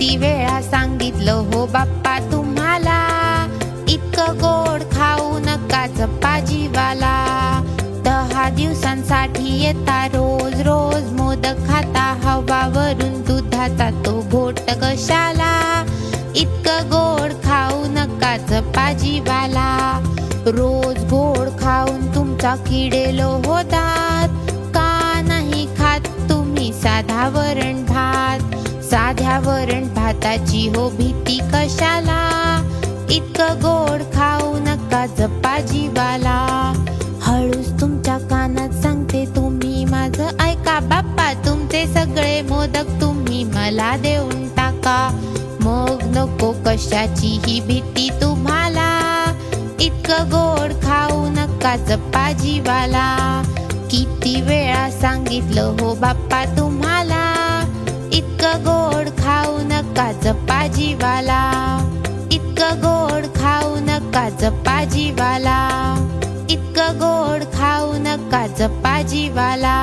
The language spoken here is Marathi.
किती वेळा सांगितलं हो बाप्पा तुम्हाला, इतकं गोड खाऊ नका चपाजीवाला. 10 दिवसांसाठी येता रोज रोज मोदक खाता, हवावरून दुधाचा तो घोट कशाला. इतकं गोड खाऊ नका चपाजीवाला. रोज गोड खाऊन तुमचा किडेलो हो दात, का नाही खात तुम्ही साधा वरण भात. साध्या वरण भाताची हो भीती कशाला, इतकं गोड खाऊ नका चपाजीवाला. हळूच तुमच्या कानात सांगते तुम्ही माझं ऐका बाप्पा, तुमचे सगळे मोदक तुम्ही मला देऊन टाका. मग नको कशाची ही भीती तुम्हाला, इतकं गोड खाऊ नका चपाजीवाला. किती वेळा सांगितलं हो बाप्पा तुम्हाला, इतकं गोड खाऊ नका चपाजीवाला. इतकं गोड खाऊ नका चपाजीवाला. इतकं गोड खाऊ नका चपाजीवाला.